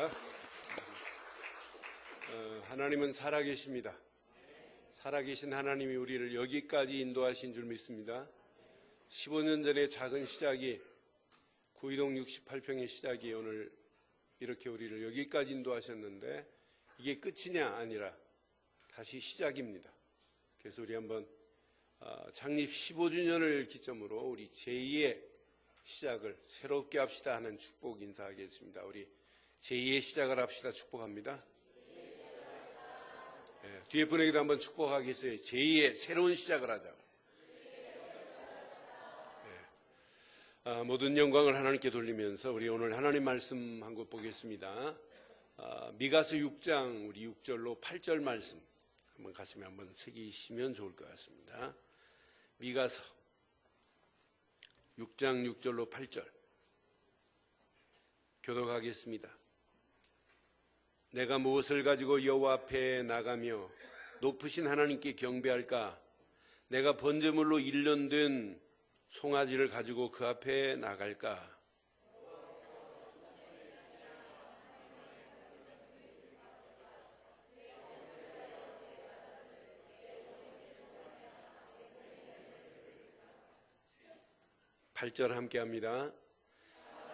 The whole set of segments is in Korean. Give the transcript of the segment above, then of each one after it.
감사합니다. 하나님은 살아계십니다. 살아계신 하나님이 우리를 여기까지 인도하신 줄 믿습니다. 15년 전에 작은 시작이 구이동 68평의 시작이 오늘 이렇게 우리를 여기까지 인도하셨는데 이게 끝이냐 아니라 다시 시작입니다. 그래서 우리 한번 창립 15주년을 기점으로 우리 제2의 시작을 새롭게 합시다 하는 축복 인사하겠습니다. 우리 제2의 시작을 합시다 축복합니다. 네, 뒤에 분에게도 한번 축복하겠어요. 제2의 새로운 시작을 하자고. 네. 모든 영광을 하나님께 돌리면서 우리 오늘 하나님 말씀 한 것 보겠습니다. 미가서 6장 우리 6절로 8절 말씀 한번 가슴에 한번 새기시면 좋을 것 같습니다. 미가서 6장 6절로 8절 교독하겠습니다. 내가 무엇을 가지고 여호와 앞에 나가며 높으신 하나님께 경배할까? 내가 번제물로 1년 된 송아지를 가지고 그 앞에 나갈까? 팔절 함께합니다.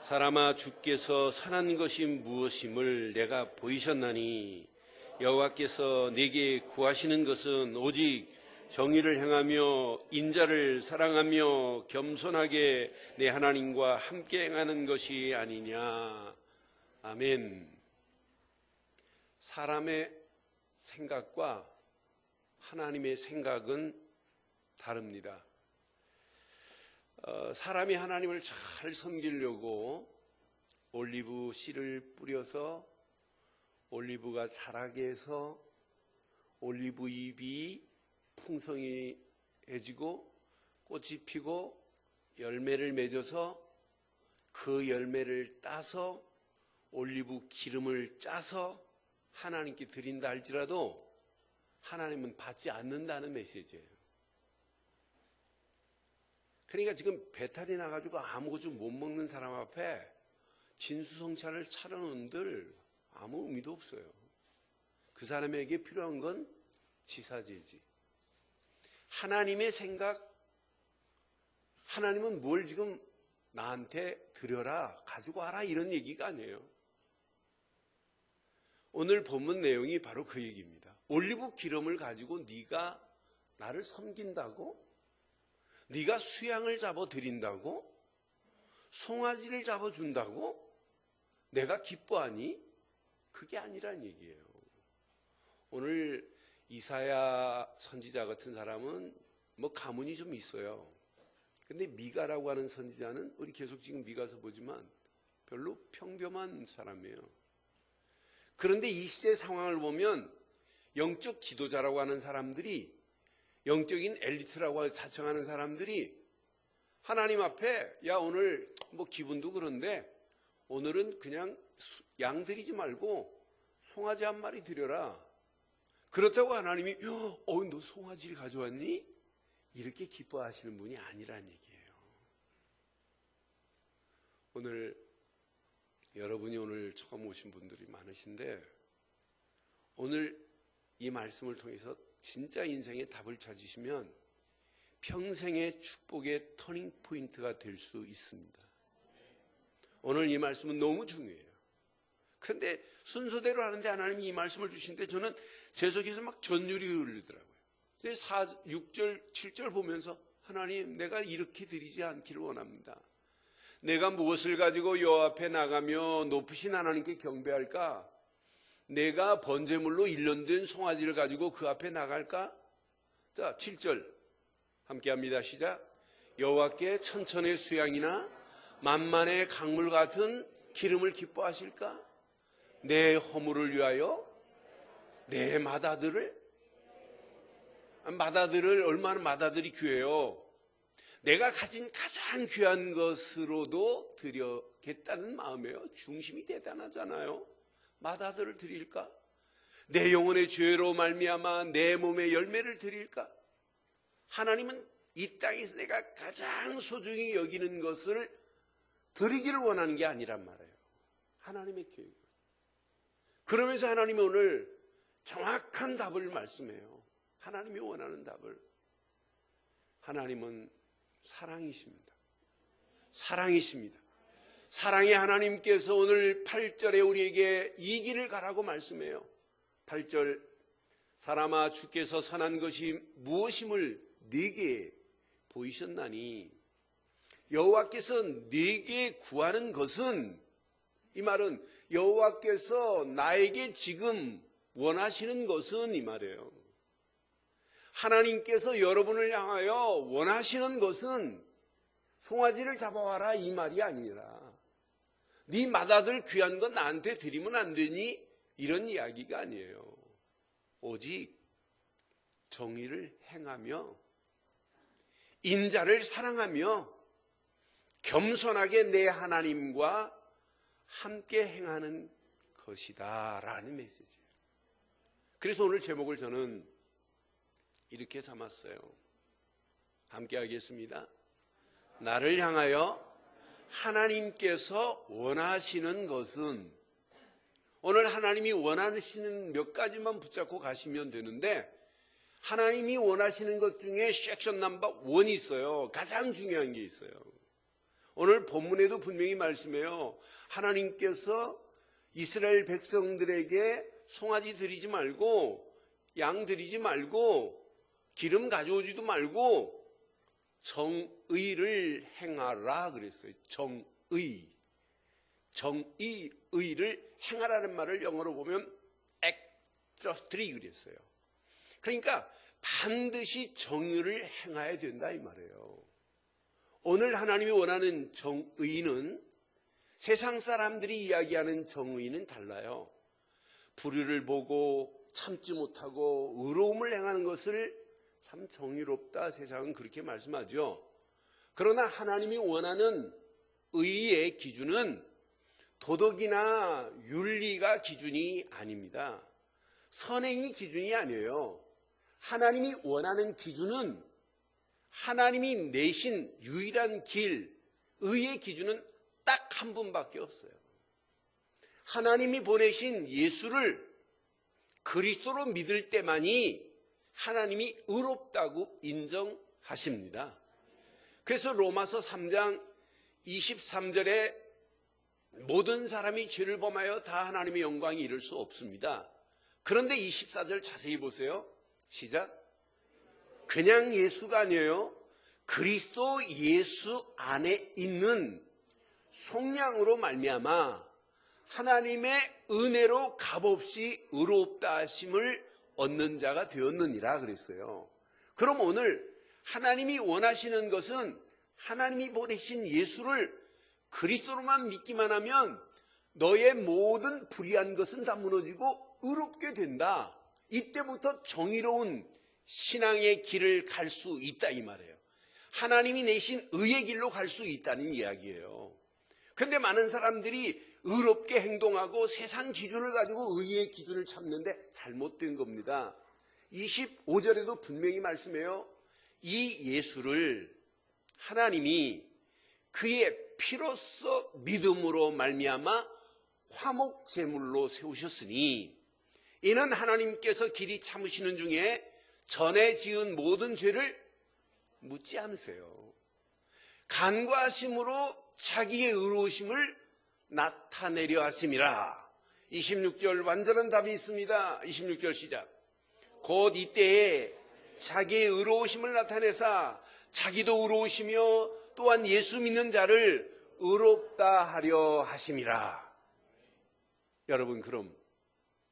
사람아 주께서 선한 것이 무엇임을 내가 보이셨나니 여호와께서 내게 구하시는 것은 오직 정의를 행하며 인자를 사랑하며 겸손하게 내 하나님과 함께 행하는 것이 아니냐. 아멘. 사람의 생각과 하나님의 생각은 다릅니다. 사람이 하나님을 잘 섬기려고 올리브 씨를 뿌려서 올리브가 자라게 해서 올리브 잎이 풍성해지고 꽃이 피고 열매를 맺어서 그 열매를 따서 올리브 기름을 짜서 하나님께 드린다 할지라도 하나님은 받지 않는다는 메시지예요. 그러니까 지금 배탈이 나가지고 아무것도 못 먹는 사람 앞에 진수성찬을 차려놓은들 아무 의미도 없어요. 그 사람에게 필요한 건 지사제지. 하나님의 생각, 하나님은 뭘 지금 나한테 드려라, 가지고 와라 이런 얘기가 아니에요. 오늘 본문 내용이 바로 그 얘기입니다. 올리브 기름을 가지고 네가 나를 섬긴다고? 네가 수양을 잡아 드린다고? 송아지를 잡아 준다고? 내가 기뻐하니? 그게 아니란 얘기예요. 오늘 이사야 선지자 같은 사람은 뭐 가문이 좀 있어요. 근데 미가라고 하는 선지자는 우리 계속 지금 미가서 보지만 별로 평범한 사람이에요. 그런데 이 시대 상황을 보면 영적 지도자라고 하는 사람들이, 영적인 엘리트라고 자청하는 사람들이 하나님 앞에 야 오늘 뭐 기분도 그런데 오늘은 그냥 양 드리지 말고 송아지 한 마리 드려라. 그렇다고 하나님이 너 송아지를 가져왔니? 이렇게 기뻐하시는 분이 아니란 얘기예요. 오늘 여러분이 오늘 처음 오신 분들이 많으신데 오늘 이 말씀을 통해서 진짜 인생의 답을 찾으시면 평생의 축복의 터닝 포인트가 될 수 있습니다. 오늘 이 말씀은 너무 중요해요. 그런데 순서대로 하는데 하나님이 이 말씀을 주시는데 저는 제 속에서 막 전율이 흐르더라고요. 6절, 7절 보면서 하나님 내가 이렇게 드리지 않기를 원합니다. 내가 무엇을 가지고 여호와 앞에 나가며 높으신 하나님께 경배할까? 내가 번제물로 1년 된 송아지를 가지고 그 앞에 나갈까? 자, 7절 함께합니다. 시작. 여호와께 천천의 수양이나 만만의 강물 같은 기름을 기뻐하실까? 내 허물을 위하여 내 마다들을 얼마나 마다들이 귀해요. 내가 가진 가장 귀한 것으로도 드려겠다는 마음이에요. 중심이 대단하잖아요. 마다들을 드릴까? 내 영혼의 죄로 말미암아 내 몸의 열매를 드릴까? 하나님은 이 땅에서 내가 가장 소중히 여기는 것을 드리기를 원하는 게 아니란 말이에요. 하나님의 계획. 그러면서 하나님이 오늘 정확한 답을 말씀해요. 하나님이 원하는 답을. 하나님은 사랑이십니다. 사랑이십니다. 사랑의 하나님께서 오늘 8절에 우리에게 이 길을 가라고 말씀해요. 8절, 사람아 주께서 선한 것이 무엇임을 네게 보이셨나니. 여호와께서 네게 구하는 것은, 이 말은 여호와께서 나에게 지금 원하시는 것은, 이 말이에요. 하나님께서 여러분을 향하여 원하시는 것은 송아지를 잡아와라 이 말이 아니라, 네 맏아들 귀한 건 나한테 드리면 안 되니, 이런 이야기가 아니에요. 오직 정의를 행하며 인자를 사랑하며 겸손하게 내 하나님과 함께 행하는 것이다 라는 메시지예요. 그래서 오늘 제목을 저는 이렇게 삼았어요. 함께 하겠습니다. 나를 향하여 하나님께서 원하시는 것은, 오늘 하나님이 원하시는 몇 가지만 붙잡고 가시면 되는데, 하나님이 원하시는 것 중에 섹션 넘버 1이 있어요. 가장 중요한 게 있어요. 오늘 본문에도 분명히 말씀해요. 하나님께서 이스라엘 백성들에게 송아지 드리지 말고, 양 드리지 말고, 기름 가져오지도 말고 정의를 행하라 그랬어요. 의를 행하라는 말을 영어로 보면 actly 그랬어요. 그러니까 반드시 정의를 행해야 된다 이 말이에요. 오늘 하나님이 원하는 정의는 세상 사람들이 이야기하는 정의는 달라요. 불의를 보고 참지 못하고 의로움을 행하는 것을 참 정의롭다, 세상은 그렇게 말씀하죠. 그러나 하나님이 원하는 의의 기준은 도덕이나 윤리가 기준이 아닙니다. 선행이 기준이 아니에요. 하나님이 원하는 기준은, 하나님이 내신 유일한 길, 의의 기준은 딱 한 분밖에 없어요. 하나님이 보내신 예수를 그리스도로 믿을 때만이 하나님이 의롭다고 인정하십니다. 그래서 로마서 3장 23절에 모든 사람이 죄를 범하여 다 하나님의 영광에 이를 수 없습니다. 그런데 24절 자세히 보세요. 시작. 그냥 예수가 아니에요. 그리스도 예수 안에 있는 속량으로 말미암아 하나님의 은혜로 값없이 의롭다 하심을 얻는 자가 되었느니라 그랬어요. 그럼 오늘 하나님이 원하시는 것은 하나님이 보내신 예수를 그리스도로만 믿기만 하면 너의 모든 불의한 것은 다 무너지고 의롭게 된다. 이때부터 정의로운 신앙의 길을 갈 수 있다 이 말이에요. 하나님이 내신 의의 길로 갈 수 있다는 이야기예요. 그런데 많은 사람들이 의롭게 행동하고 세상 기준을 가지고 의의 기준을 찾는데 잘못된 겁니다. 25절에도 분명히 말씀해요. 이 예수를 하나님이 그의 피로써 믿음으로 말미암아 화목 제물로 세우셨으니, 이는 하나님께서 길이 참으시는 중에 전에 지은 모든 죄를 묻지 않으세요. 간과하심으로 자기의 의로우심을 나타내려 하심이라. 26절 완전한 답이 있습니다. 26절 시작. 곧 이때에 자기의 의로우심을 나타내사 자기도 의로우시며 또한 예수 믿는 자를 의롭다 하려 하심이라. 여러분, 그럼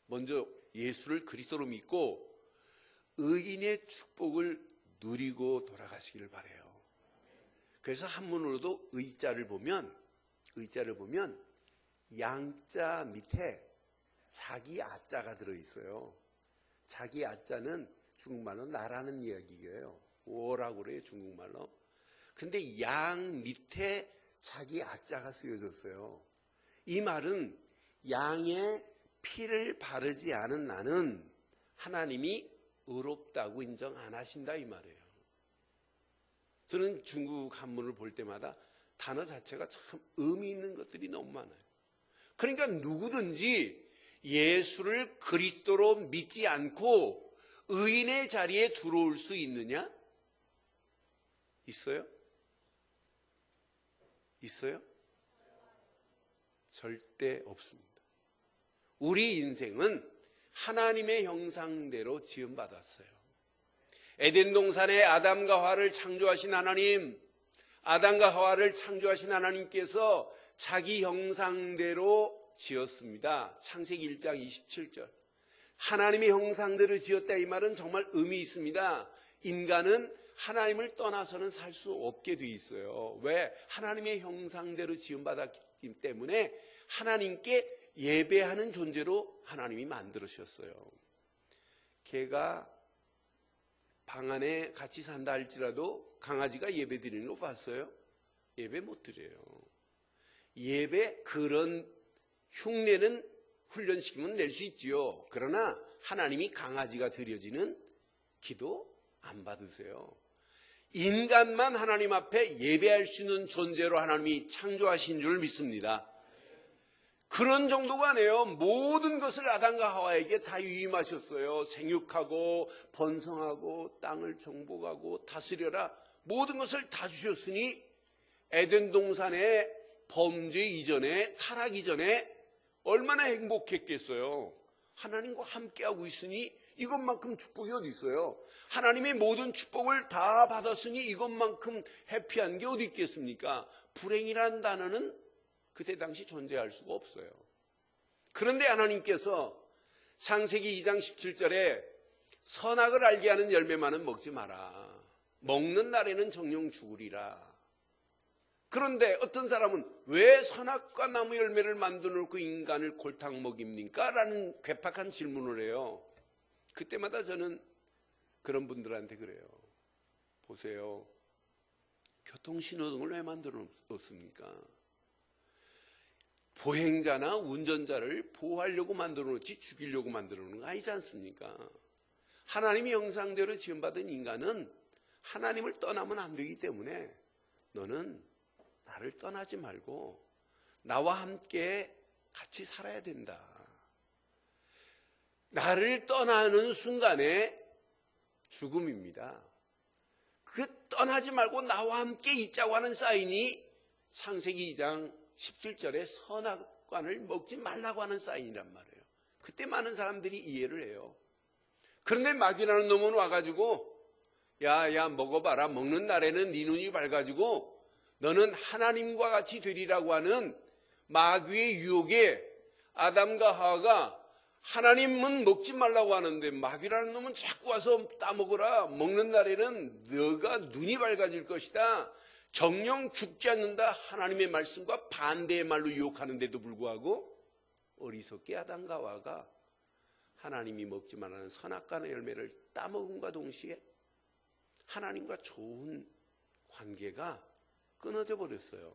먼저 예수를 그리스도로 믿고 의인의 축복을 누리고 돌아가시기를 바라요. 그래서 한문으로도 의자를 보면 양자 밑에 자기 아자가 들어있어요. 자기 아자는 중국말로 나라는 이야기예요. 오라고 그래요, 중국말로. 근데 양 밑에 자기 아자가 쓰여졌어요. 이 말은 양의 피를 바르지 않은 나는 하나님이 의롭다고 인정 안 하신다 이 말이에요. 저는 중국 한문을 볼 때마다 단어 자체가 참 의미 있는 것들이 너무 많아요. 그러니까 누구든지 예수를 그리스도로 믿지 않고 의인의 자리에 들어올 수 있느냐? 있어요? 있어요? 절대 없습니다. 우리 인생은 하나님의 형상대로 지음받았어요. 에덴 동산에 아담과 하와를 창조하신 하나님, 아담과 하와를 창조하신 하나님께서 자기 형상대로 지었습니다. 창세기 1장 27절. 하나님의 형상대로 지었다, 이 말은 정말 의미 있습니다. 인간은 하나님을 떠나서는 살 수 없게 돼 있어요. 왜? 하나님의 형상대로 지음받았기 때문에 하나님께 예배하는 존재로 하나님이 만들으셨어요. 개가 방 안에 같이 산다 할지라도 강아지가 예배 드리는 거 봤어요? 예배 못 드려요. 예배, 그런 흉내는 훈련시키면 낼 수 있지요. 그러나 하나님이 강아지가 드려지는 기도 안 받으세요. 인간만 하나님 앞에 예배할 수 있는 존재로 하나님이 창조하신 줄 믿습니다. 그런 정도가 아니에요. 모든 것을 아담과 하와에게 다 위임하셨어요. 생육하고 번성하고 땅을 정복하고 다스려라, 모든 것을 다 주셨으니 에덴 동산의 범죄 이전에, 타락 이전에 얼마나 행복했겠어요. 하나님과 함께하고 있으니 이것만큼 축복이 어디 있어요. 하나님의 모든 축복을 다 받았으니 이것만큼 해피한 게 어디 있겠습니까? 불행이라는 단어는 그때 당시 존재할 수가 없어요. 그런데 하나님께서 창세기 2장 17절에 선악을 알게 하는 열매만은 먹지 마라. 먹는 날에는 정녕 죽으리라. 그런데 어떤 사람은 왜 선악과 나무 열매를 만들어 놓고 인간을 골탕 먹입니까? 라는 괴팍한 질문을 해요. 그때마다 저는 그런 분들한테 그래요. 보세요. 교통신호등을 왜 만들어 놓습니까? 보행자나 운전자를 보호하려고 만들어 놓지 죽이려고 만들어 놓는 거 아니지 않습니까? 하나님의 형상대로 지음받은 인간은 하나님을 떠나면 안 되기 때문에 너는 나를 떠나지 말고 나와 함께 같이 살아야 된다. 나를 떠나는 순간에 죽음입니다. 그 떠나지 말고 나와 함께 있자고 하는 사인이 창세기 2장 17절에 선악과를 먹지 말라고 하는 사인이란 말이에요. 그때 많은 사람들이 이해를 해요. 그런데 마귀라는 놈은 와가지고 야 먹어봐라. 먹는 날에는 네 눈이 밝아지고 너는 하나님과 같이 되리라고 하는 마귀의 유혹에 아담과 하와가 하나님은 먹지 말라고 하는데 마귀라는 놈은 자꾸 와서 따먹으라. 먹는 날에는 너가 눈이 밝아질 것이다. 정녕 죽지 않는다. 하나님의 말씀과 반대의 말로 유혹하는데도 불구하고 어리석게 아담과 하와가 하나님이 먹지 말라는 선악과의 열매를 따먹음과 동시에 하나님과 좋은 관계가 끊어져 버렸어요.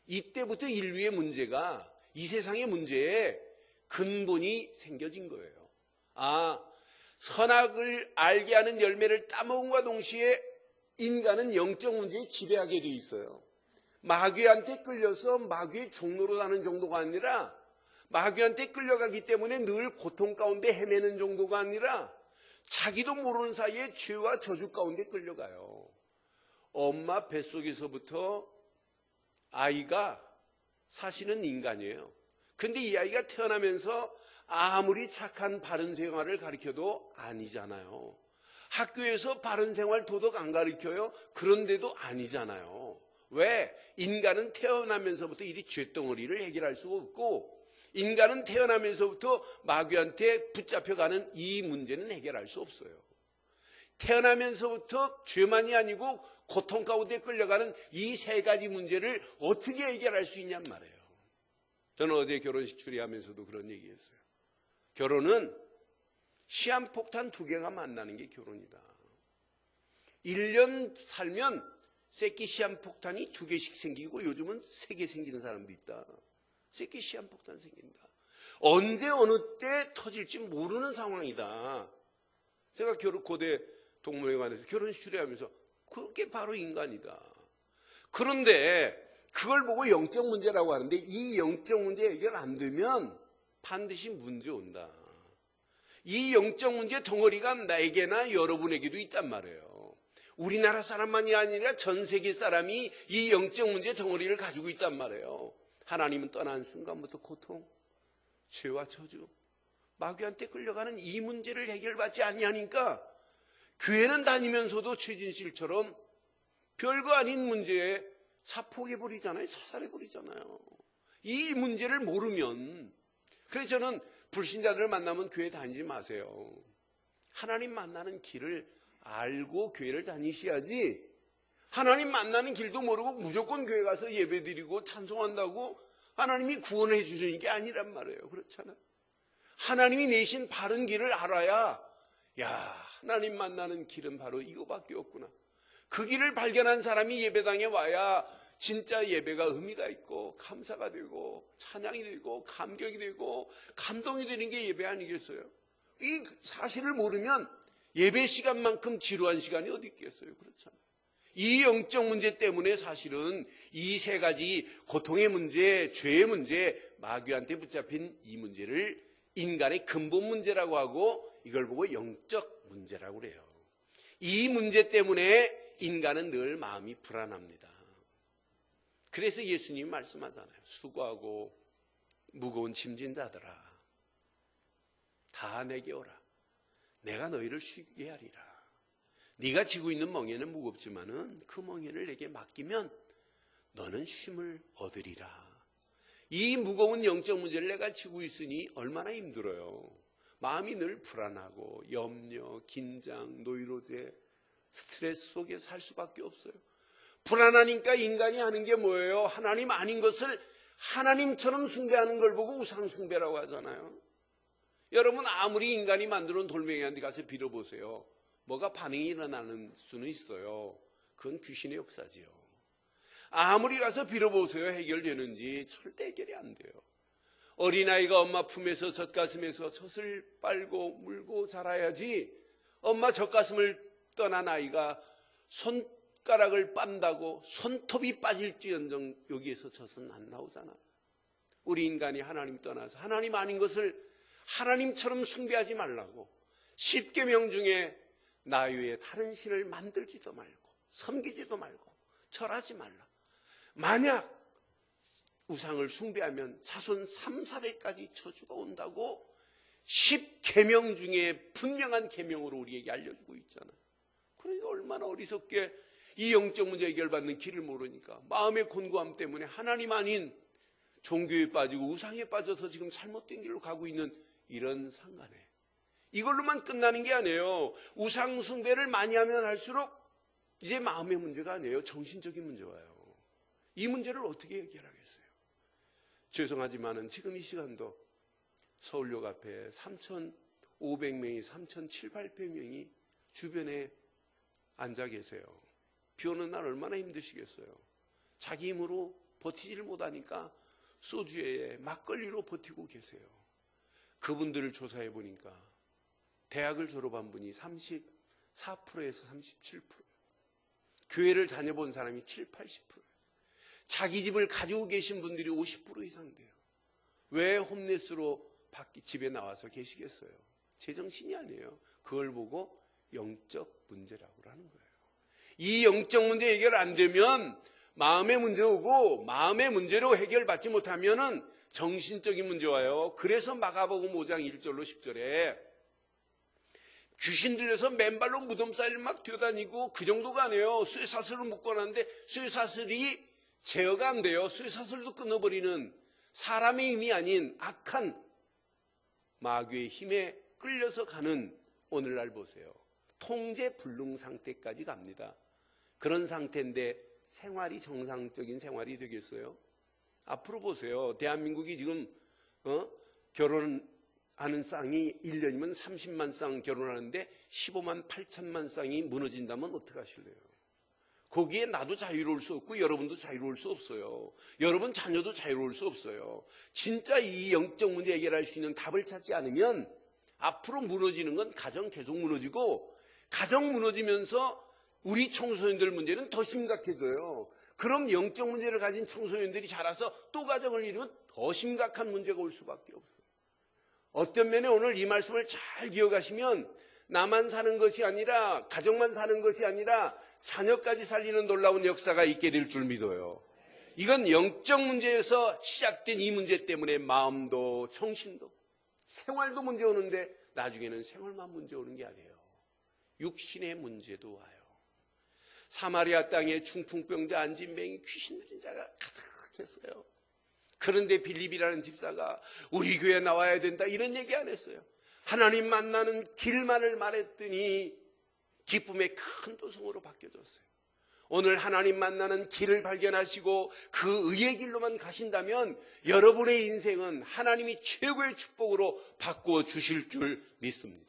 이때부터 인류의 문제가, 이 세상의 문제에 근본이 생겨진 거예요. 선악을 알게 하는 열매를 따먹음과 동시에 인간은 영적 문제에 지배하게 돼 있어요. 마귀한테 끌려서 마귀의 종로로 가는 정도가 아니라, 마귀한테 끌려가기 때문에 늘 고통 가운데 헤매는 정도가 아니라 자기도 모르는 사이에 죄와 저주 가운데 끌려가요. 엄마 뱃속에서부터 아이가 사실은 인간이에요. 근데 이 아이가 태어나면서 아무리 착한 바른 생활을 가르쳐도 아니잖아요. 학교에서 바른 생활 도덕 안 가르쳐요? 그런데도 아니잖아요. 왜? 인간은 태어나면서부터 이리 쇳덩어리를 해결할 수가 없고, 인간은 태어나면서부터 마귀한테 붙잡혀가는 이 문제는 해결할 수 없어요. 태어나면서부터 죄만이 아니고 고통 가운데 끌려가는 이 세 가지 문제를 어떻게 해결할 수 있냔 말이에요. 저는 어제 결혼식 추리하면서도 그런 얘기했어요. 결혼은 시한폭탄 2개가 만나는 게 결혼이다. 1년 살면 새끼 시한폭탄이 2개씩 생기고 요즘은 3개 생기는 사람도 있다. 새끼 시한폭탄 생긴다. 언제 어느 때 터질지 모르는 상황이다. 제가 고대 동물회관에서 결혼식 추리하면서 그게 바로 인간이다. 그런데 그걸 보고 영적 문제라고 하는데 이 영적 문제 해결 안 되면 반드시 문제 온다. 이 영적 문제 덩어리가 나에게나 여러분에게도 있단 말이에요. 우리나라 사람만이 아니라 전 세계 사람이 이 영적 문제 덩어리를 가지고 있단 말이에요. 하나님은 떠난 순간부터 고통, 죄와 저주, 마귀한테 끌려가는 이 문제를 해결받지 아니하니까 교회는 다니면서도 최진실처럼 별거 아닌 문제에 자폭해버리잖아요. 자살해버리잖아요. 이 문제를 모르면, 그래서 저는 불신자들을 만나면 교회 다니지 마세요. 하나님 만나는 길을 알고 교회를 다니셔야지, 하나님 만나는 길도 모르고 무조건 교회 가서 예배드리고 찬송한다고 하나님이 구원해 주시는 게 아니란 말이에요. 그렇잖아요. 하나님이 내신 바른 길을 알아야, 야, 하나님 만나는 길은 바로 이거밖에 없구나. 그 길을 발견한 사람이 예배당에 와야 진짜 예배가 의미가 있고 감사가 되고 찬양이 되고 감격이 되고 감동이 되는 게 예배 아니겠어요? 이 사실을 모르면 예배 시간만큼 지루한 시간이 어디 있겠어요? 그렇잖아요. 이 영적 문제 때문에 사실은 이 세 가지 고통의 문제, 죄의 문제, 마귀한테 붙잡힌 이 문제를 인간의 근본 문제라고 하고 이걸 보고 영적 문제라고 그래요. 이 문제 때문에 인간은 늘 마음이 불안합니다. 그래서 예수님이 말씀하잖아요. 수고하고 무거운 짐진 자들아, 다 내게 오라. 내가 너희를 쉬게 하리라. 네가 지고 있는 멍에는 무겁지만은 그 멍에를 내게 맡기면 너는 쉼을 얻으리라. 이 무거운 영적 문제를 내가 지고 있으니 얼마나 힘들어요. 마음이 늘 불안하고 염려, 긴장, 노이로제, 스트레스 속에 살 수밖에 없어요. 불안하니까 인간이 하는 게 뭐예요? 하나님 아닌 것을 하나님처럼 숭배하는 걸 보고 우상숭배라고 하잖아요. 여러분, 아무리 인간이 만들어 놓은 돌멩이한테 가서 빌어보세요. 뭐가 반응이 일어나는 수는 있어요. 그건 귀신의 역사지요. 아무리 가서 빌어보세요. 해결되는지 절대 해결이 안 돼요. 어린아이가 엄마 품에서 젖가슴에서 젖을 빨고 물고 자라야지, 엄마 젖가슴을 떠난 아이가 손가락을 빤다고 손톱이 빠질지언정 여기에서 젖은 안 나오잖아. 우리 인간이 하나님 떠나서 하나님 아닌 것을 하나님처럼 숭배하지 말라고 10계명 중에 나 외에 다른 신을 만들지도 말고 섬기지도 말고 절하지 말라. 만약 우상을 숭배하면 자손 3, 4대까지 저주가 온다고 10계명 중에 분명한 계명으로 우리에게 알려주고 있잖아요. 그러니까 얼마나 어리석게 이 영적 문제 해결받는 길을 모르니까 마음의 곤고함 때문에 하나님 아닌 종교에 빠지고 우상에 빠져서 지금 잘못된 길로 가고 있는 이런 상간에 이걸로만 끝나는 게 아니에요. 우상 숭배를 많이 하면 할수록 이제 마음의 문제가 아니에요. 정신적인 문제가 와요. 이 문제를 어떻게 해결하겠어요? 죄송하지만은 지금 이 시간도 서울역 앞에 3,500명이 3,700~800명이 주변에 앉아 계세요. 비 오는 날 얼마나 힘드시겠어요. 자기 힘으로 버티지를 못하니까 소주에 막걸리로 버티고 계세요. 그분들을 조사해 보니까 대학을 졸업한 분이 34%에서 37%, 교회를 다녀본 사람이 7, 80%, 자기 집을 가지고 계신 분들이 50% 이상 돼요. 왜 홈레스로 집에 나와서 계시겠어요? 제정신이 아니에요. 그걸 보고 영적 문제라고 하는 거예요. 이 영적 문제 해결 안 되면 마음의 문제 오고, 마음의 문제로 해결받지 못하면은 정신적인 문제 와요. 그래서 마가복음 5장 1절로 10절에 귀신 들려서 맨발로 무덤 사이를 막 뛰어다니고, 그 정도가 아니에요. 쇠사슬을 묶어놨는데 쇠사슬이 제어가 안 돼요. 쇠사슬도 끊어버리는 사람의 힘이 아닌 악한 마귀의 힘에 끌려서 가는 오늘날 보세요. 통제불능 상태까지 갑니다. 그런 상태인데 생활이 정상적인 생활이 되겠어요? 앞으로 보세요. 대한민국이 지금 결혼하는 쌍이 1년이면 30만 쌍 결혼하는데 15만 8천만 쌍이 무너진다면 어떡하실래요? 거기에 나도 자유로울 수 없고 여러분도 자유로울 수 없어요. 여러분 자녀도 자유로울 수 없어요. 진짜 이 영적 문제 해결할 수 있는 답을 찾지 않으면 앞으로 무너지는 건 가정 계속 무너지고, 가정 무너지면서 우리 청소년들 문제는 더 심각해져요. 그럼 영적 문제를 가진 청소년들이 자라서 또 가정을 이루면 더 심각한 문제가 올 수밖에 없어요. 어떤 면에 오늘 이 말씀을 잘 기억하시면 나만 사는 것이 아니라, 가족만 사는 것이 아니라 자녀까지 살리는 놀라운 역사가 있게 될 줄 믿어요. 이건 영적 문제에서 시작된 이 문제 때문에 마음도 정신도 생활도 문제 오는데 나중에는 생활만 문제 오는 게 아니에요. 육신의 문제도 와요. 사마리아 땅에 중풍병자, 안진뱅이, 귀신 들린 자가 가득했어요. 그런데 빌립이라는 집사가 우리 교회에 나와야 된다 이런 얘기 안 했어요. 하나님 만나는 길만을 말했더니 기쁨의 큰 도성으로 바뀌어졌어요. 오늘 하나님 만나는 길을 발견하시고 그 의의 길로만 가신다면 여러분의 인생은 하나님이 최고의 축복으로 바꾸어 주실 줄 믿습니다.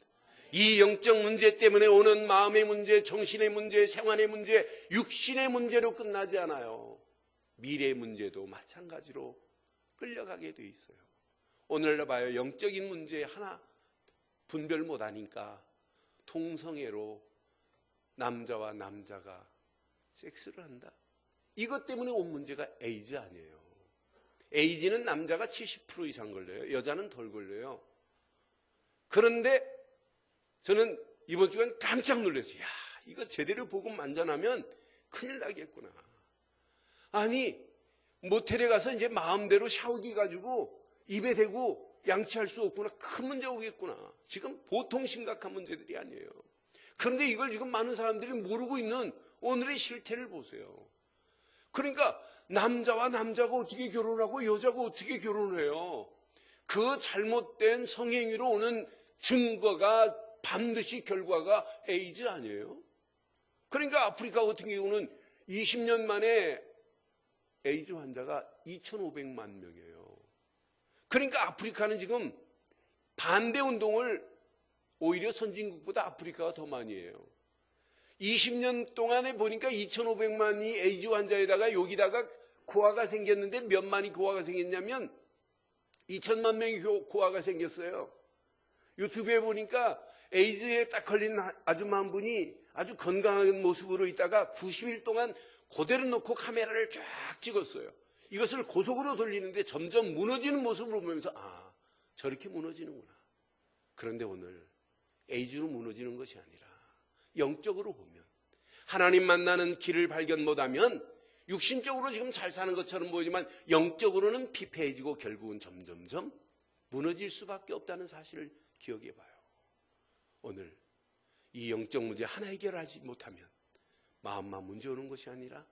이 영적 문제 때문에 오는 마음의 문제, 정신의 문제, 생활의 문제, 육신의 문제로 끝나지 않아요. 미래의 문제도 마찬가지로 끌려가게 돼 있어요. 오늘 봐요. 영적인 문제 하나 분별 못하니까 동성애로 남자와 남자가 섹스를 한다. 이것 때문에 온 문제가 에이즈 아니에요. 에이즈는 남자가 70% 이상 걸려요. 여자는 덜 걸려요. 그런데 저는 이번 주간 깜짝 놀랐어요. 야, 이거 제대로 복음 만전하면 큰일 나겠구나. 아니, 모텔에 가서 이제 마음대로 샤워기 가지고 입에 대고 양치할 수 없구나. 큰 문제 오겠구나. 지금 보통 심각한 문제들이 아니에요. 그런데 이걸 지금 많은 사람들이 모르고 있는 오늘의 실태를 보세요. 그러니까 남자와 남자가 어떻게 결혼하고 여자가 어떻게 결혼해요? 그 잘못된 성행위로 오는 증거가 반드시 결과가 에이즈 아니에요? 그러니까 아프리카 같은 경우는 20년 만에 에이즈 환자가 2,500만 명이에요. 그러니까 아프리카는 지금 반대 운동을 오히려 선진국보다 아프리카가 더 많이 해요. 20년 동안에 보니까 2,500만이 에이즈 환자에다가 여기다가 고아가 생겼는데 몇 만이 고아가 생겼냐면 2천만 명이 고아가 생겼어요. 유튜브에 보니까 에이즈에 딱 걸린 아줌마 한 분이 아주 건강한 모습으로 있다가 90일 동안 그대로 놓고 카메라를 쫙 찍었어요. 이것을 고속으로 돌리는데 점점 무너지는 모습을 보면서 아, 저렇게 무너지는구나. 그런데 오늘 에이즈로 무너지는 것이 아니라 영적으로 보면 하나님 만나는 길을 발견 못하면 육신적으로 지금 잘 사는 것처럼 보이지만 영적으로는 피폐해지고 결국은 점점점 무너질 수밖에 없다는 사실을 기억해 봐요. 오늘 이 영적 문제 하나 해결하지 못하면 마음만 문제 오는 것이 아니라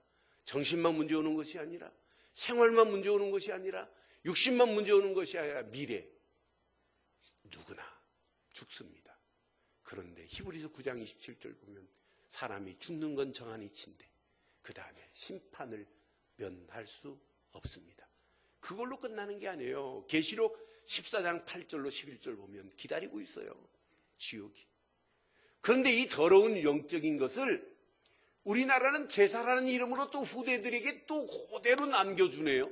정신만 문제 오는 것이 아니라 생활만 문제 오는 것이 아니라 육신만 문제 오는 것이 아니라 미래 누구나 죽습니다. 그런데 히브리서 9장 27절 보면 사람이 죽는 건 정한 이치인데 그 다음에 심판을 면할 수 없습니다. 그걸로 끝나는 게 아니에요. 계시록 14장 8절로 11절 보면 기다리고 있어요. 지옥이. 그런데 이 더러운 영적인 것을 우리나라는 제사라는 이름으로 또 후대들에게 또 그대로 남겨주네요.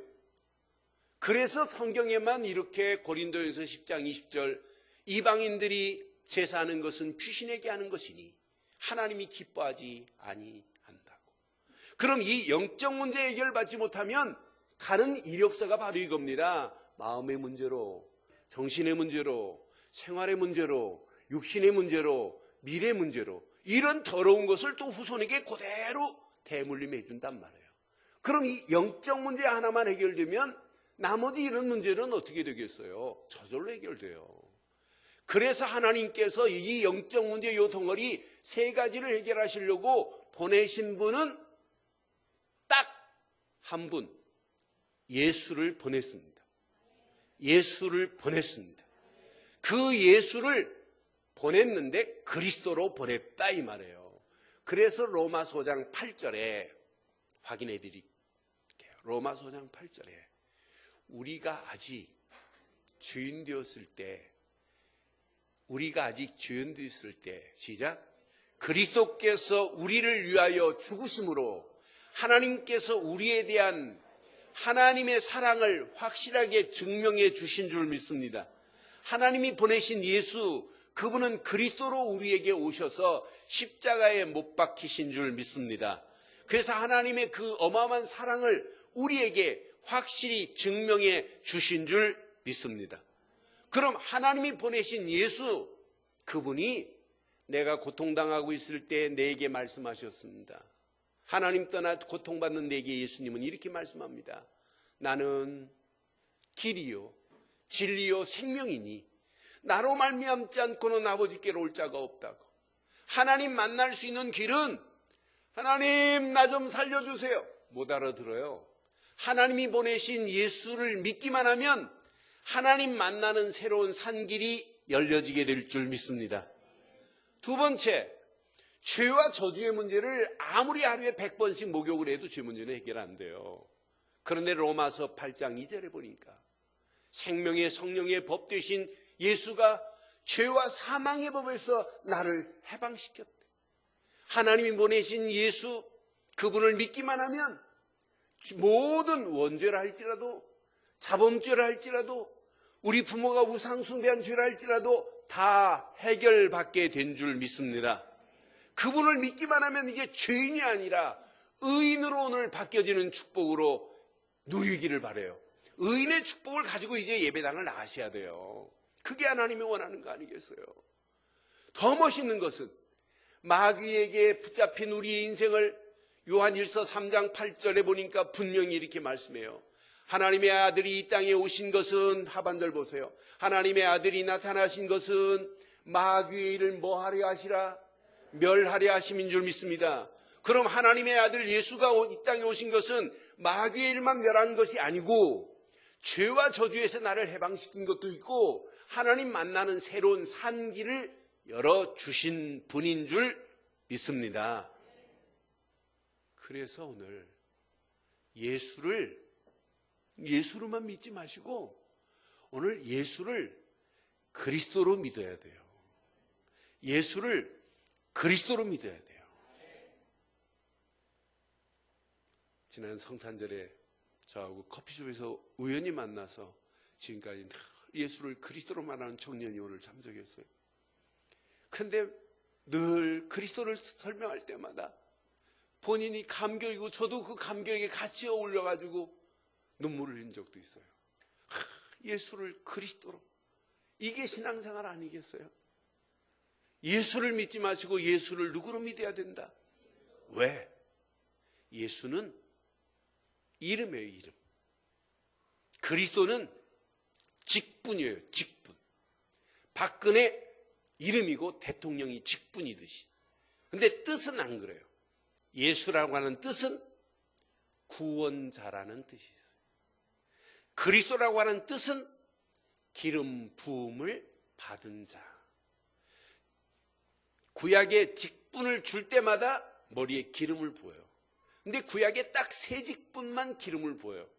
그래서 성경에만 이렇게 고린도전서 10장 20절 이방인들이 제사하는 것은 귀신에게 하는 것이니 하나님이 기뻐하지 아니한다고. 그럼 이 영적 문제 해결받지 못하면 가는 이력서가 바로 이겁니다. 마음의 문제로, 정신의 문제로, 생활의 문제로, 육신의 문제로, 미래 문제로 이런 더러운 것을 또 후손에게 그대로 대물림해 준단 말이에요. 그럼 이 영적 문제 하나만 해결되면 나머지 이런 문제는 어떻게 되겠어요? 저절로 해결돼요. 그래서 하나님께서 이 영적 문제 이 덩어리 세 가지를 해결하시려고 보내신 분은 딱 한 분, 예수를 보냈습니다. 예수를 보냈습니다. 그 예수를 보냈는데 그리스도로 보냈다 이 말이에요. 그래서 로마서 5장 8절에 확인해 드릴게요. 로마서 5장 8절에 우리가 아직 죄인 되었을 때 시작. 그리스도께서 우리를 위하여 죽으심으로 하나님께서 우리에 대한 하나님의 사랑을 확실하게 증명해 주신 줄 믿습니다. 하나님이 보내신 예수, 그분은 그리스도로 우리에게 오셔서 십자가에 못 박히신 줄 믿습니다. 그래서 하나님의 그 어마어마한 사랑을 우리에게 확실히 증명해 주신 줄 믿습니다. 그럼 하나님이 보내신 예수, 그분이 내가 고통당하고 있을 때 내게 말씀하셨습니다. 하나님 떠나 고통받는 내게 예수님은 이렇게 말씀합니다. 나는 길이요 진리요 생명이니 나로 말미암지 않고는 아버지께로 올 자가 없다고. 하나님 만날 수 있는 길은 하나님 나 좀 살려주세요 못 알아들어요. 하나님이 보내신 예수를 믿기만 하면 하나님 만나는 새로운 산길이 열려지게 될 줄 믿습니다. 두 번째, 죄와 저주의 문제를 아무리 하루에 100번씩 목욕을 해도 죄 문제는 해결 안 돼요. 그런데 로마서 8장 2절에 보니까 생명의 성령의 법 되신 예수가 죄와 사망의 법에서 나를 해방시켰대. 하나님이 보내신 예수, 그분을 믿기만 하면 모든 원죄라 할지라도 자범죄라 할지라도 우리 부모가 우상 숭배한 죄라 할지라도 다 해결받게 된 줄 믿습니다. 그분을 믿기만 하면 이제 죄인이 아니라 의인으로 오늘 바뀌어지는 축복으로 누이기를 바라요. 의인의 축복을 가지고 이제 예배당을 나가셔야 돼요. 그게 하나님이 원하는 거 아니겠어요? 더 멋있는 것은 마귀에게 붙잡힌 우리의 인생을 요한일서 3장 8절에 보니까 분명히 이렇게 말씀해요. 하나님의 아들이 이 땅에 오신 것은, 하반절 보세요. 하나님의 아들이 나타나신 것은 마귀의 일을 뭐하려 하시라? 멸하려 하심인 줄 믿습니다. 그럼 하나님의 아들 예수가 이 땅에 오신 것은 마귀의 일만 멸한 것이 아니고 죄와 저주에서 나를 해방시킨 것도 있고 하나님 만나는 새로운 산길을 열어주신 분인 줄 믿습니다. 그래서 오늘 예수로만 믿지 마시고 오늘 예수를 그리스도로 믿어야 돼요. 예수를 그리스도로 믿어야 돼요. 지난 성탄절에 저하고 커피숍에서 우연히 만나서 지금까지 예수를 그리스도로 말하는 청년이 오늘 참석했어요. 그런데 늘 그리스도를 설명할 때마다 본인이 감격이고 저도 그 감격에 같이 어울려가지고 눈물을 흘린 적도 있어요. 예수를 그리스도로. 이게 신앙생활 아니겠어요? 예수를 믿지 마시고 예수를 누구로 믿어야 된다? 왜? 예수는 이름이에요, 이름. 그리스도는 직분이에요, 직분. 박근혜 이름이고 대통령이 직분이듯이. 근데 뜻은 안 그래요. 예수라고 하는 뜻은 구원자라는 뜻이 있어요. 그리스도라고 하는 뜻은 기름 부음을 받은 자. 구약에 직분을 줄 때마다 머리에 기름을 부어요. 근데 구약에 딱 세 직분만 기름을 부어요.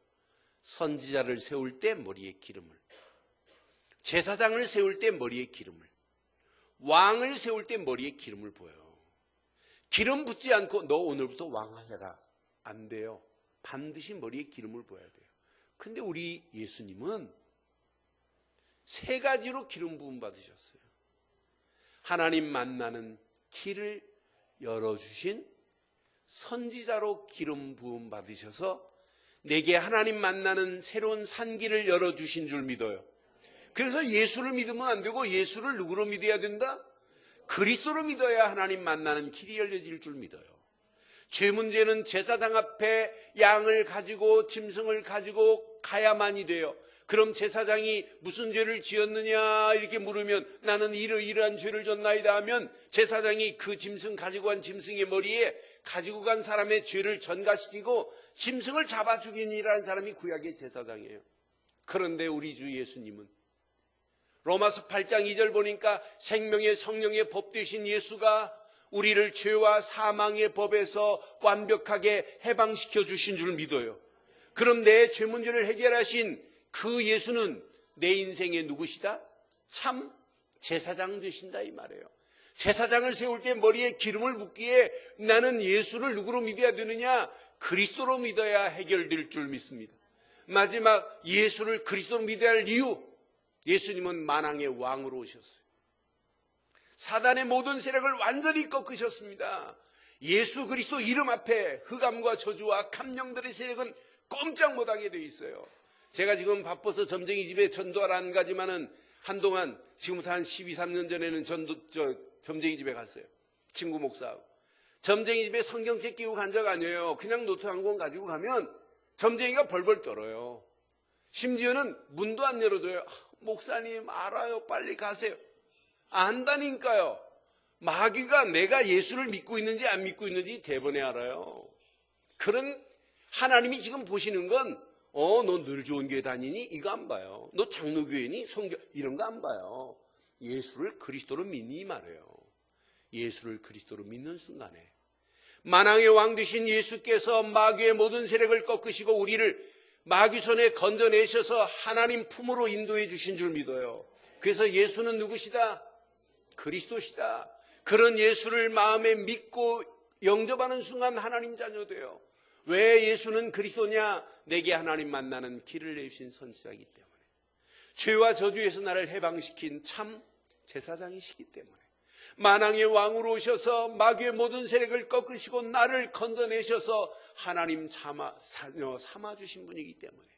선지자를 세울 때 머리에 기름을, 제사장을 세울 때 머리에 기름을, 왕을 세울 때 머리에 기름을 부어요. 기름 붓지 않고 너 오늘부터 왕하여라 안 돼요. 반드시 머리에 기름을 부어야 돼요. 근데 우리 예수님은 세 가지로 기름 부음 받으셨어요. 하나님 만나는 길을 열어주신 선지자로 기름 부음 받으셔서 내게 하나님 만나는 새로운 산길을 열어주신 줄 믿어요. 그래서 예수를 믿으면 안 되고 예수를 누구로 믿어야 된다? 그리스도로 믿어야 하나님 만나는 길이 열려질 줄 믿어요. 죄 문제는 제사장 앞에 양을 가지고 짐승을 가지고 가야만이 돼요. 그럼 제사장이 무슨 죄를 지었느냐 이렇게 물으면 나는 이러이러한 죄를 졌나이다 하면 제사장이 그 짐승 가지고 간 짐승의 머리에 가지고 간 사람의 죄를 전가시키고 짐승을 잡아 죽이니라는 사람이 구약의 제사장이에요. 그런데 우리 주 예수님은 로마서 8장 2절 보니까 생명의 성령의 법 되신 예수가 우리를 죄와 사망의 법에서 완벽하게 해방시켜 주신 줄 믿어요. 그럼 내 죄 문제를 해결하신 그 예수는 내 인생의 누구시다? 참 제사장 되신다 이 말이에요. 제사장을 세울 때 머리에 기름을 붓기에 나는 예수를 누구로 믿어야 되느냐? 그리스도로 믿어야 해결될 줄 믿습니다. 마지막 예수를 그리스도로 믿어야 할 이유, 예수님은 만왕의 왕으로 오셨어요. 사단의 모든 세력을 완전히 꺾으셨습니다. 예수 그리스도 이름 앞에 흑암과 저주와 악한 영들의 세력은 꼼짝 못하게 돼 있어요. 제가 지금 바빠서 점쟁이 집에 전도하러 안 가지만은 한동안 지금부터 한 12, 13년 전에는 점쟁이 집에 갔어요. 친구 목사하고. 점쟁이 집에 성경책 끼고 간 적 아니에요. 그냥 노트 한 권 가지고 가면 점쟁이가 벌벌 떨어요. 심지어는 문도 안 열어줘요. 목사님 알아요. 빨리 가세요. 안다니까요. 마귀가 내가 예수를 믿고 있는지 안 믿고 있는지 대번에 알아요. 그런 하나님이 지금 보시는 건 너 늘 좋은 교회 다니니? 이거 안 봐요. 너 장로교회니? 성경 이런 거 안 봐요. 예수를 그리스도로 믿니? 말해요. 예수를 그리스도로 믿는 순간에 만왕의 왕 되신 예수께서 마귀의 모든 세력을 꺾으시고 우리를 마귀 손에 건져내셔서 하나님 품으로 인도해 주신 줄 믿어요. 그래서 예수는 누구시다? 그리스도시다. 그런 예수를 마음에 믿고 영접하는 순간 하나님 자녀 돼요. 왜 예수는 그리스도냐? 내게 하나님 만나는 길을 내주신 선지자이기 때문에, 죄와 저주에서 나를 해방시킨 참 제사장이시기 때문에, 만왕의 왕으로 오셔서 마귀의 모든 세력을 꺾으시고 나를 건져내셔서 하나님 자녀 삼아주신 분이기 때문에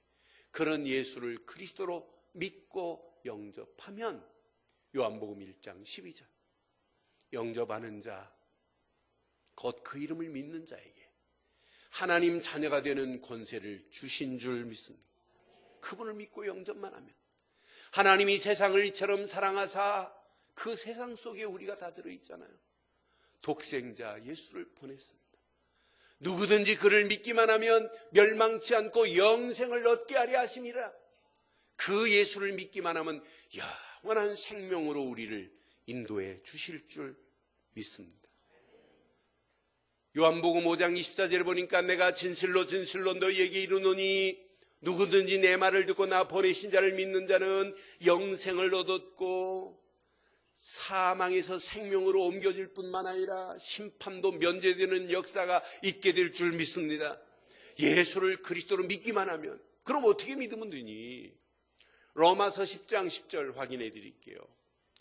그런 예수를 그리스도로 믿고 영접하면 요한복음 1장 12절 영접하는 자 곧 그 이름을 믿는 자에게 하나님 자녀가 되는 권세를 주신 줄 믿습니다. 그분을 믿고 영접만 하면 하나님이 세상을 이처럼 사랑하사 그 세상 속에 우리가 다 들어있잖아요. 독생자 예수를 보냈습니다. 누구든지 그를 믿기만 하면 멸망치 않고 영생을 얻게 하려 하심이라. 그 예수를 믿기만 하면 영원한 생명으로 우리를 인도해 주실 줄 믿습니다. 요한복음 5장 24절에 보니까 내가 진실로 진실로 너희에게 이르노니 누구든지 내 말을 듣고 나 보내신 자를 믿는 자는 영생을 얻었고 사망에서 생명으로 옮겨질 뿐만 아니라 심판도 면제되는 역사가 있게 될 줄 믿습니다. 예수를 그리스도로 믿기만 하면. 그럼 어떻게 믿으면 되니? 로마서 10장 10절 확인해 드릴게요.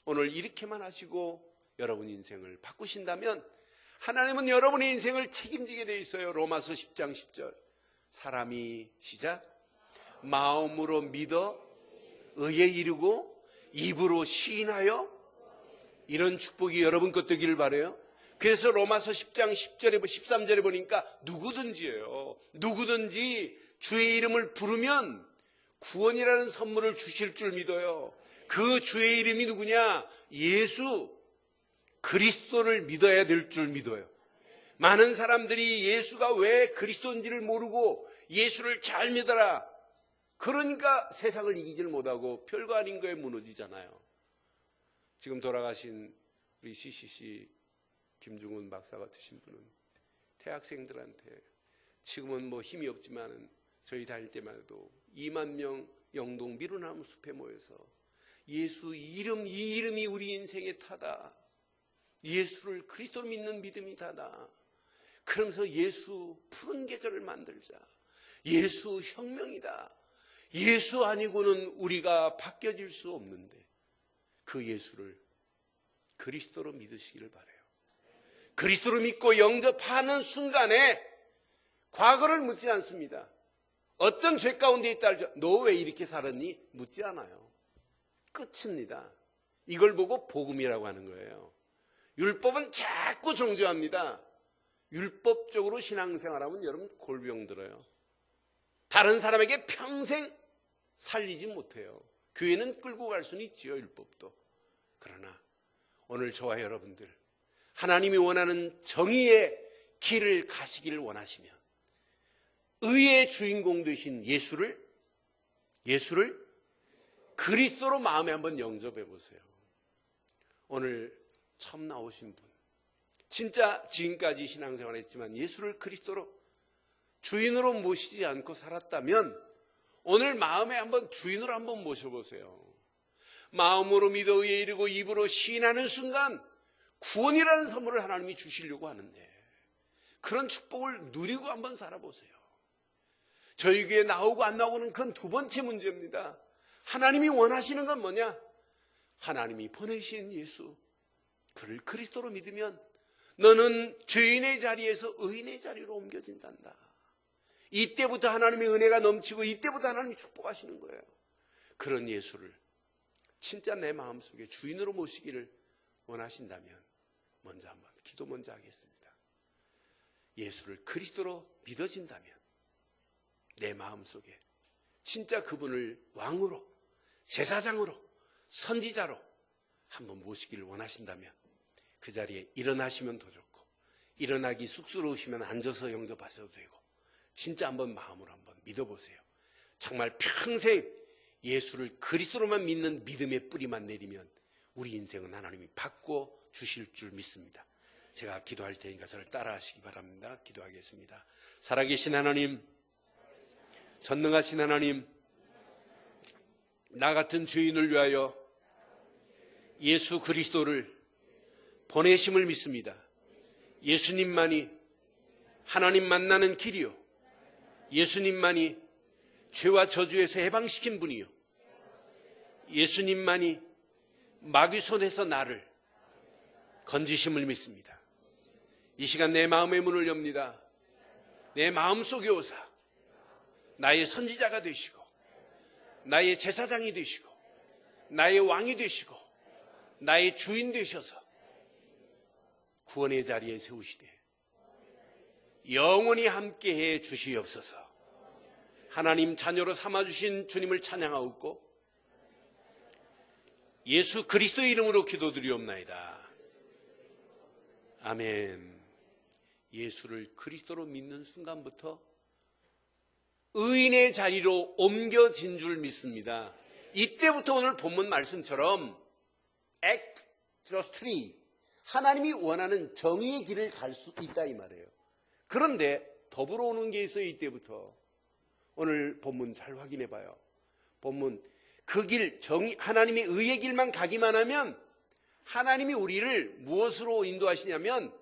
오늘 이렇게만 하시고 여러분 인생을 바꾸신다면 하나님은 여러분의 인생을 책임지게 돼 있어요. 로마서 10장 10절 사람이 시작 마음으로 믿어 의에 이르고 입으로 시인하여 이런 축복이 여러분 것 되기를 바라요. 그래서 로마서 10장 10절에 13절에 보니까 누구든지예요. 누구든지 주의 이름을 부르면 구원이라는 선물을 주실 줄 믿어요. 그 주의 이름이 누구냐? 예수 그리스도를 믿어야 될 줄 믿어요. 많은 사람들이 예수가 왜 그리스도인지를 모르고 예수를 잘 믿어라. 그러니까 세상을 이기질 못하고 별거 아닌 거에 무너지잖아요. 지금 돌아가신 우리 CCC 김중훈 박사 같으신 분은 대학생들한테 지금은 뭐 힘이 없지만 저희 다닐 때만 해도 2만 명 영동 미루나무 숲에 모여서 예수 이 이름이 우리 인생의 타다. 예수를 그리스도로 믿는 믿음이 다다. 그러면서 예수 푸른 계절을 만들자. 예수 혁명이다. 예수 아니고는 우리가 바뀌어질 수 없는데 그 예수를 그리스도로 믿으시기를 바라요. 그리스도로 믿고 영접하는 순간에 과거를 묻지 않습니다. 어떤 죄 가운데 있다 할지 너 왜 이렇게 살았니? 묻지 않아요. 끝입니다. 이걸 보고 복음이라고 하는 거예요. 율법은 자꾸 정죄합니다. 율법적으로 신앙생활하면 여러분 골병 들어요. 다른 사람에게 평생 살리지 못해요. 교회는 끌고 갈 수는 있지요, 율법도. 그러나 오늘 저와 여러분들 하나님이 원하는 정의의 길을 가시기를 원하시면 의의 주인공 되신 예수를 그리스도로 마음에 한번 영접해 보세요. 오늘 처음 나오신 분, 진짜 지금까지 신앙생활을 했지만 예수를 그리스도로 주인으로 모시지 않고 살았다면 오늘 마음에 한번 주인으로 한번 모셔보세요. 마음으로 믿어 의에 이르고 입으로 시인하는 순간 구원이라는 선물을 하나님이 주시려고 하는데 그런 축복을 누리고 한번 살아보세요. 저희 교회에 나오고 안 나오고는 그건 두 번째 문제입니다. 하나님이 원하시는 건 뭐냐? 하나님이 보내신 예수, 그를 그리스도로 믿으면 너는 죄인의 자리에서 의인의 자리로 옮겨진단다. 이때부터 하나님의 은혜가 넘치고 이때부터 하나님이 축복하시는 거예요. 그런 예수를 진짜 내 마음속에 주인으로 모시기를 원하신다면 먼저 한번 기도 먼저 하겠습니다. 예수를 그리스도로 믿어진다면 내 마음속에 진짜 그분을 왕으로, 제사장으로, 선지자로 한번 모시기를 원하신다면 그 자리에 일어나시면 더 좋고, 일어나기 쑥스러우시면 앉아서 영접하셔도 되고, 진짜 한번 마음으로 한번 믿어보세요. 정말 평생 예수를 그리스도로만 믿는 믿음의 뿌리만 내리면 우리 인생은 하나님이 바꿔 주실 줄 믿습니다. 제가 기도할 테니까 저를 따라 하시기 바랍니다. 기도하겠습니다. 살아계신 하나님, 전능하신 하나님, 나 같은 죄인을 위하여 예수 그리스도를 보내심을 믿습니다. 예수님만이 하나님 만나는 길이요, 예수님만이 죄와 저주에서 해방시킨 분이요, 예수님만이 마귀 손에서 나를 건지심을 믿습니다. 이 시간 내 마음의 문을 엽니다. 내 마음속에 오사 나의 선지자가 되시고, 나의 제사장이 되시고, 나의 왕이 되시고, 나의 주인 되셔서 구원의 자리에 세우시되 영원히 함께해 주시옵소서. 하나님 자녀로 삼아주신 주님을 찬양하옵고 예수 그리스도의 이름으로 기도드리옵나이다. 아멘. 예수를 그리스도로 믿는 순간부터 의인의 자리로 옮겨진 줄 믿습니다. 이때부터 오늘 본문 말씀처럼 Act 3, 하나님이 원하는 정의의 길을 갈 수 있다 이 말이에요. 그런데 더불어 오는 게 있어요. 이때부터 오늘 본문 잘 확인해 봐요. 본문 그 길, 정의, 하나님의 의의 길만 가기만 하면 하나님이 우리를 무엇으로 인도하시냐면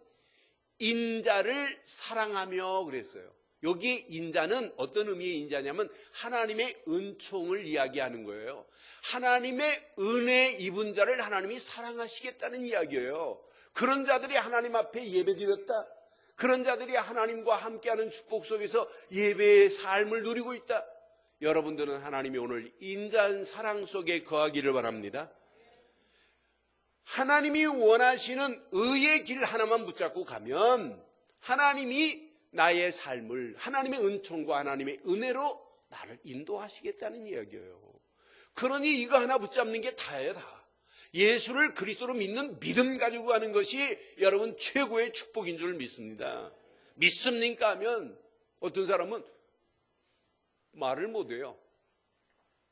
인자를 사랑하며 그랬어요. 여기 인자는 어떤 의미의 인자냐면 하나님의 은총을 이야기하는 거예요. 하나님의 은혜 입은 자를 하나님이 사랑하시겠다는 이야기예요. 그런 자들이 하나님 앞에 예배드렸다. 그런 자들이 하나님과 함께하는 축복 속에서 예배의 삶을 누리고 있다. 여러분들은 하나님이 오늘 인자한 사랑 속에 거하기를 바랍니다. 하나님이 원하시는 의의 길 하나만 붙잡고 가면 하나님이 나의 삶을 하나님의 은총과 하나님의 은혜로 나를 인도하시겠다는 이야기예요. 그러니 이거 하나 붙잡는 게 다예요. 다. 예수를 그리스도로 믿는 믿음 가지고 가는 것이 여러분 최고의 축복인 줄 믿습니다. 믿습니까 하면 어떤 사람은 말을 못해요.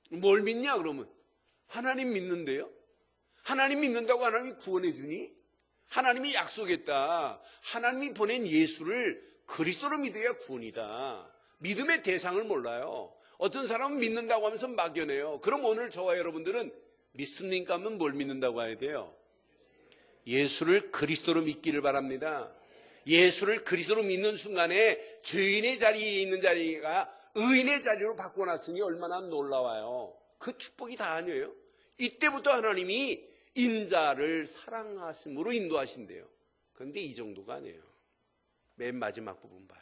뭘 믿냐 그러면 하나님 믿는데요. 하나님 믿는다고 하나님이 구원해 주니? 하나님이 약속했다. 하나님이 보낸 예수를 그리스도로 믿어야 구원이다. 믿음의 대상을 몰라요. 어떤 사람은 믿는다고 하면서 막연해요. 그럼 오늘 저와 여러분들은 믿습니까 하면 뭘 믿는다고 해야 돼요? 예수를 그리스도로 믿기를 바랍니다. 예수를 그리스도로 믿는 순간에 죄인의 자리에 있는 자리가 의인의 자리로 바꿔놨으니 얼마나 놀라워요. 그 축복이 다 아니에요. 이때부터 하나님이 인자를 사랑하심으로 인도하신대요. 그런데 이 정도가 아니에요. 맨 마지막 부분 봐요.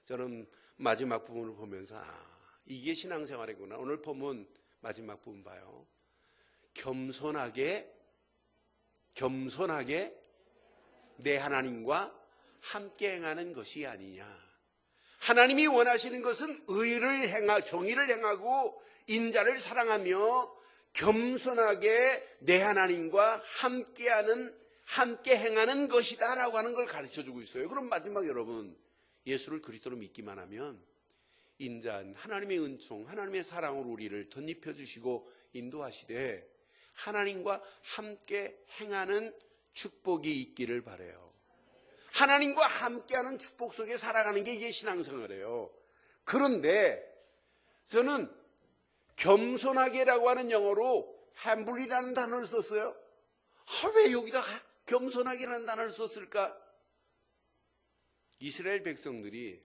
저는 마지막 부분을 보면서 이게 신앙생활이구나. 오늘 보면 마지막 부분 봐요. 겸손하게 내 하나님과 함께 행하는 것이 아니냐. 하나님이 원하시는 것은 정의를 행하고 인자를 사랑하며 겸손하게 내 하나님과 함께 행하는 것이다 라고 하는 걸 가르쳐주고 있어요. 그럼 마지막 여러분 예수를 그리스도로 믿기만 하면 인자한 하나님의 은총, 하나님의 사랑으로 우리를 덧입혀 주시고 인도하시되 하나님과 함께 행하는 축복이 있기를 바라요. 하나님과 함께하는 축복 속에 살아가는 게 이게 신앙생활이에요. 그런데 저는 겸손하게라고 하는 영어로 humbly라는 단어를 썼어요. 왜 여기다 겸손하게라는 단어를 썼을까? 이스라엘 백성들이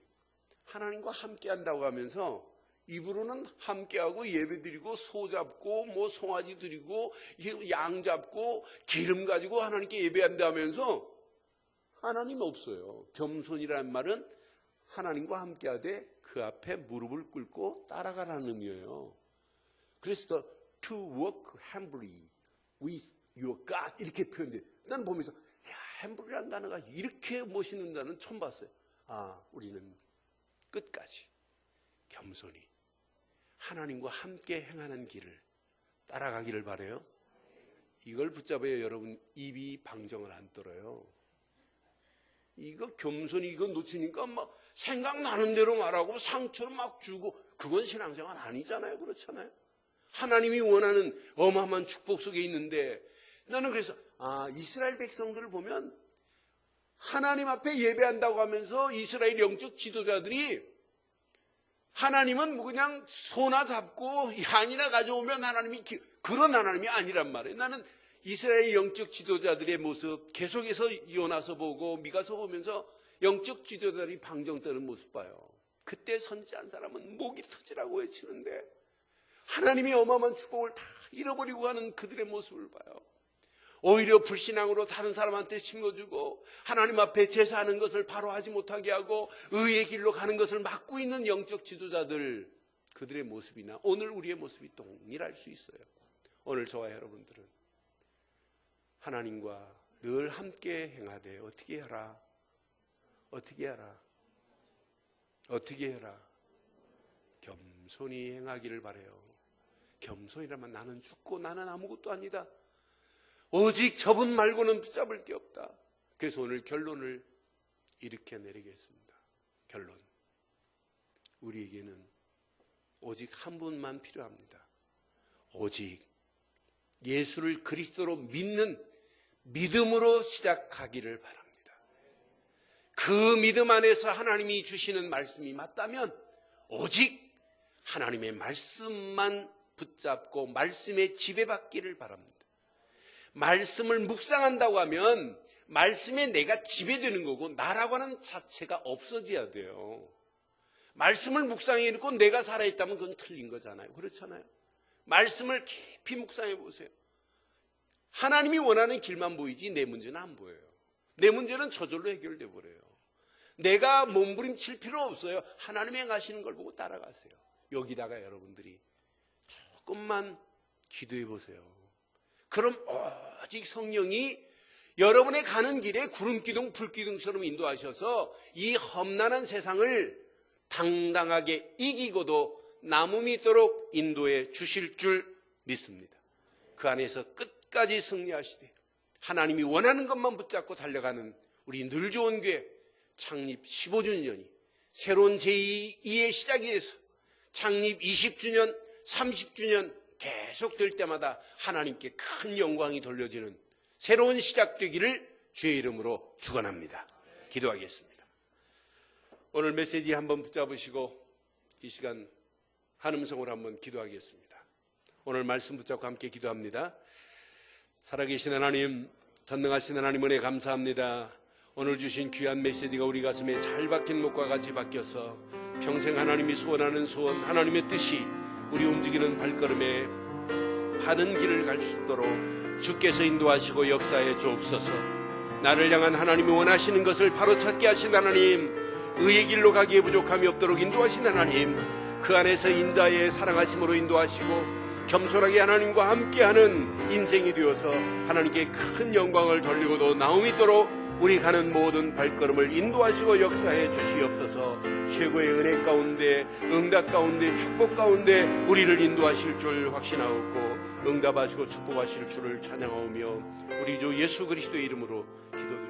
하나님과 함께한다고 하면서 입으로는 함께하고 예배드리고 소 잡고 송아지 드리고 양 잡고 기름 가지고 하나님께 예배한다 하면서 하나님 없어요. 겸손이라는 말은 하나님과 함께하되 그 앞에 무릎을 꿇고 따라가라는 의미예요. 그래서 to work humbly with your God 이렇게 표현돼. 난 보면서 humbly라는 단어가 이렇게 멋있는 단어는 처음 봤어요. 우리는 끝까지 겸손히 하나님과 함께 행하는 길을 따라가기를 바라요. 이걸 붙잡아야 여러분 입이 방정을 안 떨어요. 이거 겸손히 이거 놓치니까 막 생각나는 대로 말하고 상처를 막 주고, 그건 신앙생활 아니잖아요. 그렇잖아요. 하나님이 원하는 어마어마한 축복 속에 있는데, 나는 그래서 이스라엘 백성들을 보면 하나님 앞에 예배한다고 하면서 이스라엘 영적 지도자들이 하나님은 뭐 그냥 소나 잡고 양이나 가져오면 하나님이 그런 하나님이 아니란 말이에요. 나는 이스라엘 영적 지도자들의 모습 계속해서 요나서 보고 미가서 보면서 영적 지도자들이 방정 떠는 모습 봐요. 그때 선지한 사람은 목이 터지라고 외치는데 하나님이 어마어마한 축복을 다 잃어버리고 가는 그들의 모습을 봐요. 오히려 불신앙으로 다른 사람한테 심어주고 하나님 앞에 제사하는 것을 바로 하지 못하게 하고 의의 길로 가는 것을 막고 있는 영적 지도자들, 그들의 모습이나 오늘 우리의 모습이 동일할 수 있어요. 오늘 저와 여러분들은 하나님과 늘 함께 행하되 어떻게 하라? 어떻게 하라? 어떻게 해라? 겸손히 행하기를 바라요. 겸손이라면 나는 죽고 나는 아무것도 아니다. 오직 저분 말고는 붙잡을 게 없다. 그래서 오늘 결론을 이렇게 내리겠습니다. 결론. 우리에게는 오직 한 분만 필요합니다. 오직 예수를 그리스도로 믿는 믿음으로 시작하기를 바랍니다. 그 믿음 안에서 하나님이 주시는 말씀이 맞다면 오직 하나님의 말씀만 붙잡고 말씀에 지배받기를 바랍니다. 말씀을 묵상한다고 하면 말씀에 내가 지배되는 거고 나라고 하는 자체가 없어져야 돼요. 말씀을 묵상해놓고 내가 살아있다면 그건 틀린 거잖아요. 그렇잖아요. 말씀을 깊이 묵상해 보세요. 하나님이 원하는 길만 보이지 내 문제는 안 보여요. 내 문제는 저절로 해결돼 버려요. 내가 몸부림칠 필요 없어요. 하나님이 행하시는 걸 보고 따라가세요. 여기다가 여러분들이 조금만 기도해 보세요. 그럼 오직 성령이 여러분의 가는 길에 구름기둥 불기둥처럼 인도하셔서 이 험난한 세상을 당당하게 이기고도 남음이 있도록 인도해 주실 줄 믿습니다. 그 안에서 끝까지 승리하시되 하나님이 원하는 것만 붙잡고 달려가는 우리 늘 좋은 교회 창립 15주년이 새로운 제2의 시작이 돼서 창립 20주년, 30주년 계속될 때마다 하나님께 큰 영광이 돌려지는 새로운 시작되기를 주의 이름으로 축원합니다. 기도하겠습니다. 오늘 메시지 한번 붙잡으시고 이 시간 한음성으로 한번 기도하겠습니다. 오늘 말씀 붙잡고 함께 기도합니다. 살아계신 하나님, 전능하신 하나님 은혜 감사합니다. 오늘 주신 귀한 메시지가 우리 가슴에 잘 박힌 목과 같이 박혀서 평생 하나님이 소원하는 소원, 하나님의 뜻이 우리 움직이는 발걸음에 바른 길을 갈 수 있도록 주께서 인도하시고 역사해 주옵소서. 나를 향한 하나님이 원하시는 것을 바로 찾게 하신 하나님, 의의 길로 가기에 부족함이 없도록 인도하신 하나님, 그 안에서 인자의 사랑하심으로 인도하시고 겸손하게 하나님과 함께하는 인생이 되어서 하나님께 큰 영광을 돌리고도 나옴이 있도록 우리 가는 모든 발걸음을 인도하시고 역사해 주시옵소서. 최고의 은혜 가운데, 응답 가운데, 축복 가운데 우리를 인도하실 줄 확신하옵고 응답하시고 축복하실 줄을 찬양하오며 우리 주 예수 그리스도의 이름으로 기도드립니다.